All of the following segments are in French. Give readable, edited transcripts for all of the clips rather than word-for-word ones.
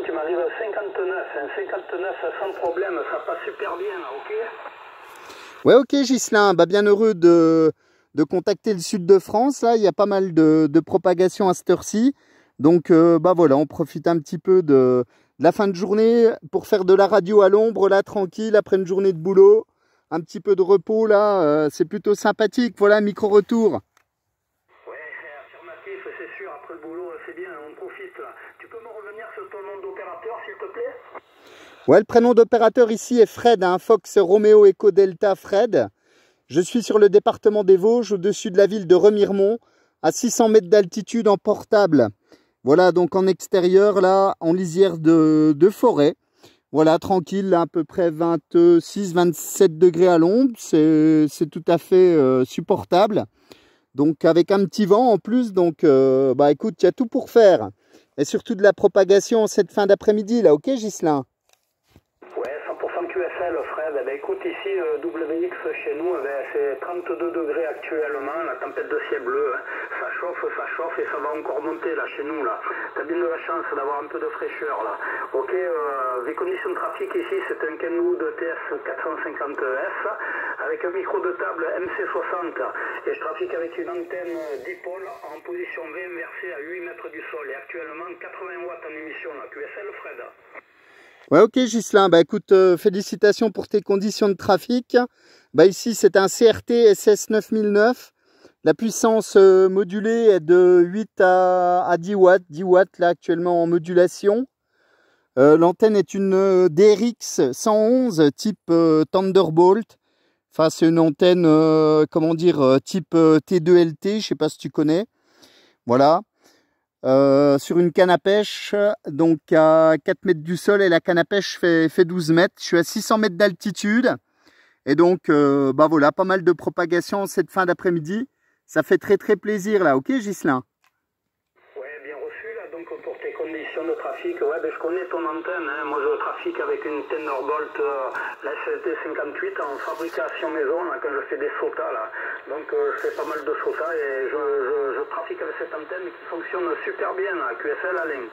Tu m'arrives à 59, hein, 59 sans problème, ça passe super bien, là, ok? Ouais, ok Ghislain, bah, bien heureux de contacter le sud de France. Là, il y a pas mal de propagation à cette heure-ci. Donc bah voilà, on profite un petit peu de la fin de journée pour faire de la radio à l'ombre, là, tranquille, après une journée de boulot. Un petit peu de repos, là, c'est plutôt sympathique. Voilà, micro-retour. Ouais, affirmatif, c'est sûr, après le boulot, c'est bien, on profite, là. Tu peux me revenir sur ton nom d'opérateur, s'il te plaît? Ouais, le prénom d'opérateur ici est Fred, hein, Fox Romeo Echo Delta Fred. Je suis sur le département des Vosges, au-dessus de la ville de Remiremont, à 600 mètres d'altitude en portable. Voilà, donc en extérieur, là, en lisière de forêt. Voilà, tranquille, là, à peu près 26-27 degrés à l'ombre. C'est tout à fait supportable. Donc avec un petit vent en plus, donc bah écoute, il y a tout pour faire. Et surtout de la propagation cette fin d'après-midi, là, ok Ghislain? Ouais, 100% QSL, Fred. Eh ben, écoute, ici, WX chez nous, eh ben, c'est 32 degrés actuellement, la tempête de ciel bleu. Hein. Ça chauffe et ça va encore monter là chez nous. Là. T'as bien de la chance d'avoir un peu de fraîcheur là. Ok, les conditions de trafic ici, c'est un Kenwood TS 450S avec un micro de table MC60 et je trafique avec une antenne dipôle en position V inversée à 8 mètres du sol et actuellement 80 watts en émission là. QSL, Fred. Ouais, ok Ghislain, bah écoute, félicitations pour tes conditions de trafic. Bah ici c'est un CRT SS 9009. La puissance modulée est de 8 à 10 watts, 10 watts là actuellement en modulation. L'antenne est une DRX 111 type Thunderbolt. Enfin c'est une antenne, comment dire, type T2LT, je sais pas si tu connais. Voilà. Sur une canne à pêche, donc à 4 mètres du sol, et la canne à pêche fait 12 mètres. Je suis à 600 mètres d'altitude. Et donc, bah voilà, pas mal de propagation cette fin d'après-midi. Ça fait très plaisir là, ok Ghislain? Ouais, bien reçu là, donc pour tes conditions de trafic, ouais, ben, je connais ton antenne, hein. Moi je trafique avec une Thunderbolt, la SSD58 en fabrication maison, là, quand je fais des SOTA là. Donc je fais pas mal de SOTA et je trafique avec cette antenne qui fonctionne super bien, là, QSL Alain.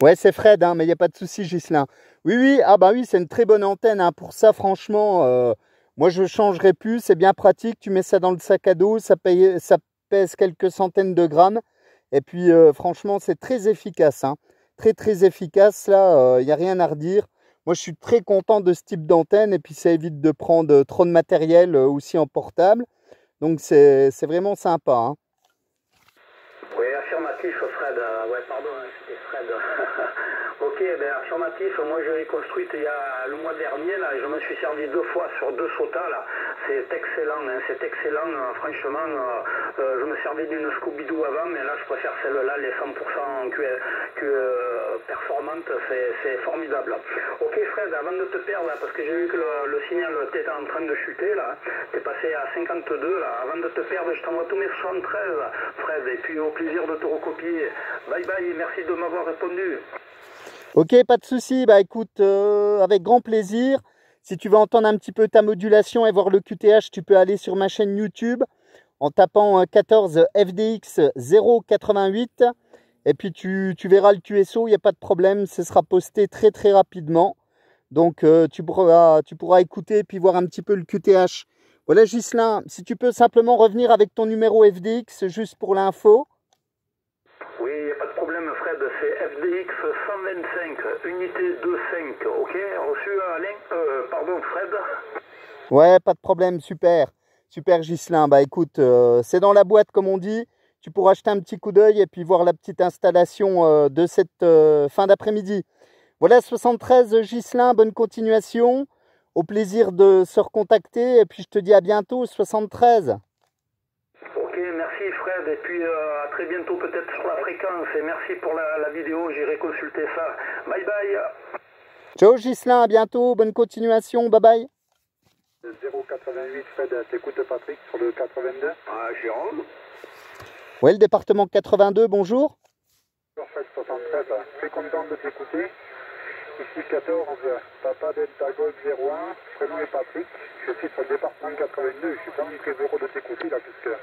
Ouais, c'est Fred, hein, mais il n'y a pas de souci Ghislain. Oui, ah bah oui, c'est une très bonne antenne, hein. Pour ça, franchement, moi je ne changerai plus, c'est bien pratique, tu mets ça dans le sac à dos, ça pèse quelques centaines de grammes. Et puis franchement, c'est très efficace, hein. Très efficace, là, il n'y a rien à redire. Moi, je suis très content de ce type d'antenne et puis ça évite de prendre trop de matériel aussi en portable. Donc c'est vraiment sympa, hein. Oui, affirmatif, Fred. Ouais, pardon, hein, c'était Fred. Ok, ben affirmatif, moi je l'ai construite il y a le mois dernier, là, et je me suis servi 2 fois sur 2 SOTA, là. C'est excellent, hein, c'est excellent, franchement, je me servais d'une Scooby-Doo avant, mais là je préfère celle-là, les 100% performantes, c'est formidable. Ok Fred, avant de te perdre, là, parce que j'ai vu que le signal était en train de chuter, là, t'es passé à 52, là, avant de te perdre, je t'envoie tous mes 73, Fred, et puis au plaisir de te recopier. Bye bye, merci de m'avoir répondu. Ok, pas de souci. Bah écoute, avec grand plaisir. Si tu veux entendre un petit peu ta modulation et voir le QTH, tu peux aller sur ma chaîne YouTube en tapant 14 FDX 088. Et puis tu verras le QSO, il n'y a pas de problème, ce sera posté très rapidement. Donc tu pourras écouter et puis voir un petit peu le QTH. Voilà Ghislain, si tu peux simplement revenir avec ton numéro FDX juste pour l'info. Oui, il n'y a pas de problème Fred, c'est FDX 125, unité 2.5, ok? Reçu Alain, pardon Fred? Ouais, pas de problème, super. Super Ghislain, bah écoute, c'est dans la boîte comme on dit. Tu pourras jeter un petit coup d'œil et puis voir la petite installation de cette fin d'après-midi. Voilà 73 Ghislain, bonne continuation. Au plaisir de se recontacter et puis je te dis à bientôt 73. Ok, merci Fred, et puis à très bientôt peut-être sur la fréquence, et merci pour la vidéo, j'irai consulter ça. Bye bye. Ciao Ghislain, à bientôt, bonne continuation, bye bye. 088 Fred, t'écoutes Patrick sur le 82. Ah, Jérôme. Ouais, le département 82, bonjour. Bonjour Fred 73, très content de t'écouter. Ici 14, Papa Delta Golf 01, prénom est Patrick. Je suis sur le département 82, je suis vraiment très heureux de t'écouter là, puisque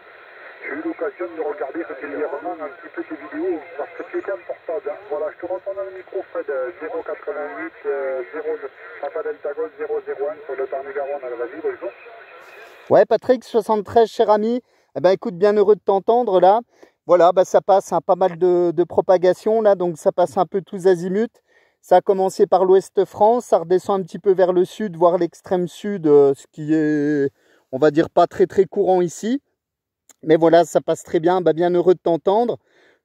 j'ai eu l'occasion de regarder régulièrement un petit peu tes vidéos, parce que tu es confortable. Voilà, je te retourne le micro, Fred, 088 0, Papa Delta Golf 001 sur le Tarn-et-Garonne. Alors vas-y, bonjour. Ouais, Patrick, 73, cher ami. Eh ben, écoute, bien heureux de t'entendre là. Voilà, bah, ça passe pas mal de propagation là, donc ça passe un peu tous azimuts. Ça a commencé par l'ouest France, ça redescend un petit peu vers le sud, voire l'extrême sud, ce qui est, on va dire, pas très courant ici. Mais voilà, ça passe très bien, bah, bien heureux de t'entendre.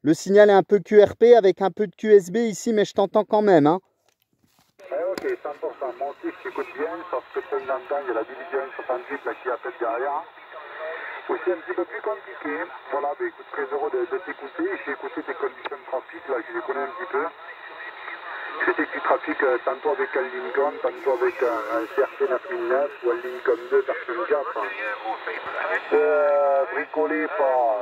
Le signal est un peu QRP avec un peu de QSB ici, mais je t'entends quand même. Hein. Ok, 100%. Moi aussi, je t'écoute bien, sauf que de temps en temps, il y a la division 68 là, qui appelle derrière. Oui, c'est un petit peu plus compliqué. Voilà, bah, écoute, très heureux de t'écouter. J'ai écouté tes conditions de trafic, là, je les connais un petit peu. Je sais que tu trafiques tantôt avec un Lincoln, tantôt avec un CRT 9009 ou un Lincoln 2 version 4. Bricolé par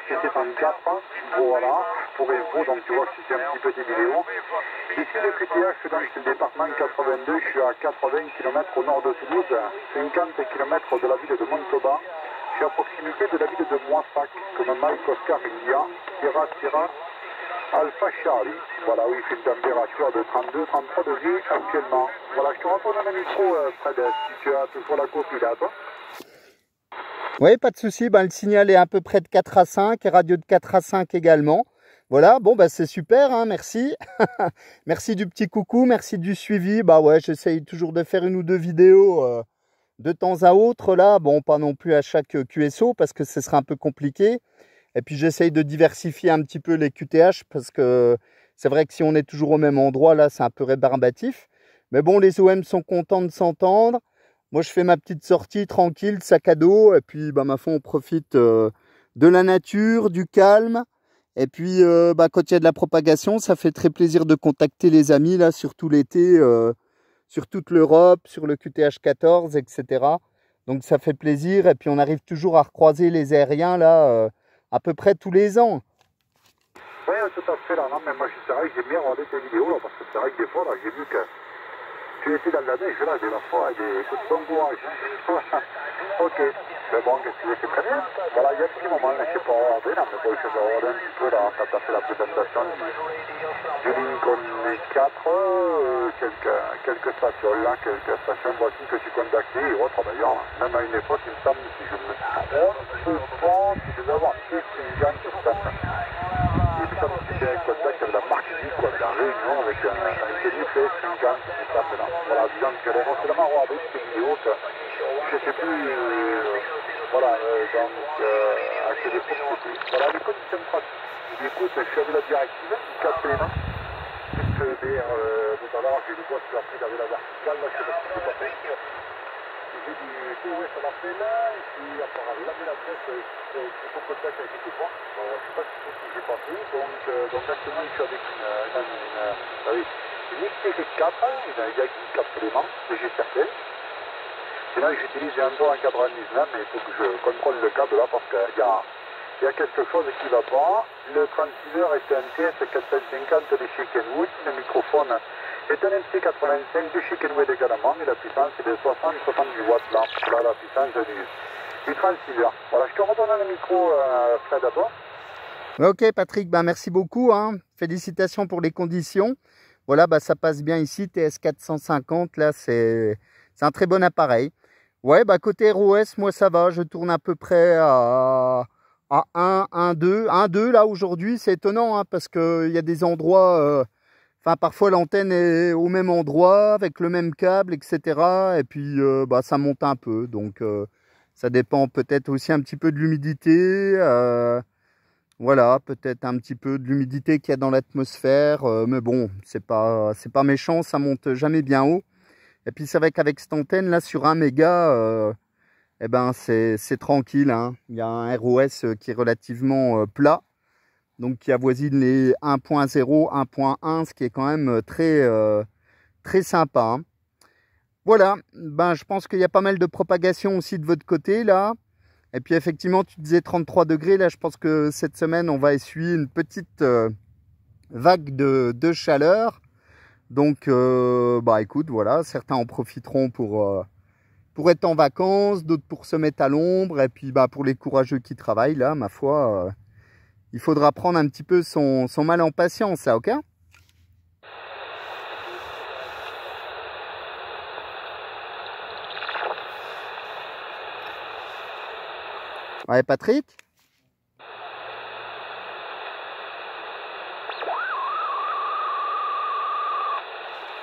RCT 34, voilà, pour info, donc tu vois que c'est un petit peu des vidéos. Ici le QTH, donc c'est le département 82, je suis à 80 km au nord de Toulouse, 50 km de la ville de Montauban. Je suis à proximité de la ville de Moissac, comme Mike Oscar India, Sierra Alpha Charlie. Voilà, oui, il fait une température de 32-33 degrés actuellement. Voilà, je te retourne le micro, Fred, si tu as toujours la copie là, toi. Oui, pas de souci. Ben, le signal est à peu près de 4 à 5, et radio de 4 à 5 également. Voilà, bon, bah, c'est super, hein, merci. Merci du petit coucou, merci du suivi. Bah ouais, j'essaye toujours de faire une ou deux vidéos de temps à autre, là. Bon, pas non plus à chaque QSO, parce que ce serait un peu compliqué. Et puis, j'essaye de diversifier un petit peu les QTH, parce que c'est vrai que si on est toujours au même endroit, là, c'est un peu rébarbatif. Mais bon, les OM sont contents de s'entendre. Moi, je fais ma petite sortie tranquille, sac à dos. Et puis, bah, ma foi, on profite de la nature, du calme. Et puis, bah, quand il y a de la propagation, ça fait très plaisir de contacter les amis, là, surtout l'été, sur toute l'Europe, sur le QTH 14, etc. Donc, ça fait plaisir. Et puis, on arrive toujours à recroiser les aériens, là, à peu près tous les ans. Oui, tout à fait, là, non, mais moi, c'est vrai que j'ai bien regardé tes vidéos, là, parce que c'est vrai que des fois, là, j'ai vu que tu étais dans la neige, là, de la fois, et des coups de bon courage. Ok, mais bon, qu'est-ce que tu veux, c'est très bien. Voilà, il y a un petit moment, là, je sais pas regarder, là, mais bon, je vais regarder un petit peu, là, quand tu as fait la présentation du Lincoln 4, quelques stations, là, quelques stations voici que tu contactais, et autres, d'ailleurs, même à une époque, il me semble, si je me trompe, tu devais avoir plus une gamme sur ça. Et puis ça, c'était un contact avec la marque G, quoi, la réunion avec un tennis et une gamme qui s'appelle là. Voilà, disant que j'allais non seulement regarder cette vidéo, que je sais plus, voilà, donc, à quelle époque c'était. Voilà, les conditions de pratique. Écoute, je suis avec la directive, qui capte les mains. Puisque tout à l'heure, j'ai le bois qui a pris avec la verticale, là, je sais pas ce qui s'est passé. J'ai dit, oui, ça m'a fait là, et puis apparemment, il a mis la tête, il faut contact avec tout le monde. Je ne sais pas ce que j'ai pas fait, donc actuellement, je suis avec une XT4, une Yagi capte les mains, que j'ai certaine. Sinon, j'utilise un dos en 99, mais il faut que je contrôle le câble là, parce qu'il y a quelque chose qui va pas. Le transceiver est un TS450 de chez Kenwood, le microphone est un MC85 de chez Kenwood également, et la puissance est de 60-70 watts là, la puissance du transceiver. Voilà, je te redonne le micro, Fred, à toi. Ok, Patrick, bah, merci beaucoup. Hein. Félicitations pour les conditions. Voilà, bah, ça passe bien ici, TS450, là, c'est un très bon appareil. Ouais, bah, côté ROS, moi, ça va, je tourne à peu près à 1, 2, là, aujourd'hui. C'est étonnant, hein, parce qu'il y a des endroits... Enfin, parfois l'antenne est au même endroit, avec le même câble, etc. Et puis, bah, ça monte un peu. Donc, ça dépend peut-être aussi un petit peu de l'humidité. Voilà, peut-être un petit peu de l'humidité qu'il y a dans l'atmosphère. Mais bon, c'est pas méchant, ça monte jamais bien haut. Et puis, c'est vrai qu'avec cette antenne, là, sur 1 méga, eh ben, c'est tranquille. Hein. Il y a un ROS qui est relativement plat. Donc qui avoisine les 1.0, 1.1, ce qui est quand même très sympa. Hein. Voilà, ben, je pense qu'il y a pas mal de propagation aussi de votre côté là. Et puis effectivement, tu disais 33 degrés, là je pense que cette semaine on va essuyer une petite vague de chaleur. Donc bah écoute, voilà, certains en profiteront pour être en vacances, d'autres pour se mettre à l'ombre. Et puis bah pour les courageux qui travaillent là, ma foi... il faudra prendre un petit peu son mal en patience, là, ok? Ouais, Patrick?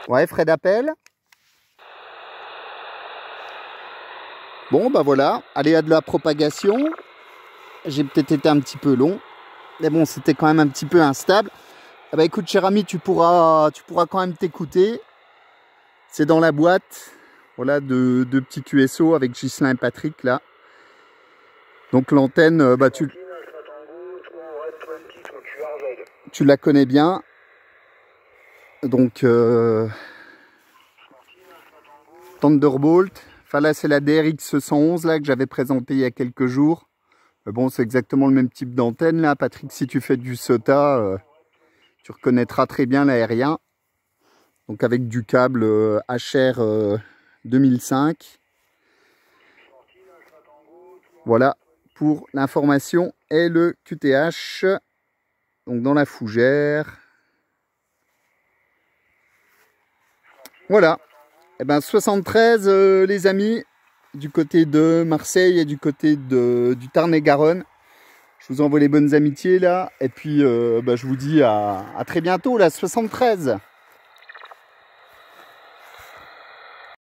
Ouais, Fred appelle. Bon, bah voilà, aléa de la propagation. J'ai peut-être été un petit peu long. Mais bon, c'était quand même un petit peu instable. Ah bah écoute, cher ami, tu pourras quand même t'écouter. C'est dans la boîte. Voilà, de petits QSO avec Ghislain et Patrick, là. Donc l'antenne, bah tu la connais bien. Donc, Thunderbolt. Enfin là, c'est la DRX 111 là, que j'avais présentée il y a quelques jours. Bon, c'est exactement le même type d'antenne là. Patrick, si tu fais du SOTA, tu reconnaîtras très bien l'aérien. Donc avec du câble HR 2005. Voilà pour l'information et le QTH. Donc dans la fougère. Voilà. Et ben 73 les amis, du côté de Marseille et du côté du Tarn-et-Garonne. Je vous envoie les bonnes amitiés là. Et puis bah, je vous dis à très bientôt là, 73.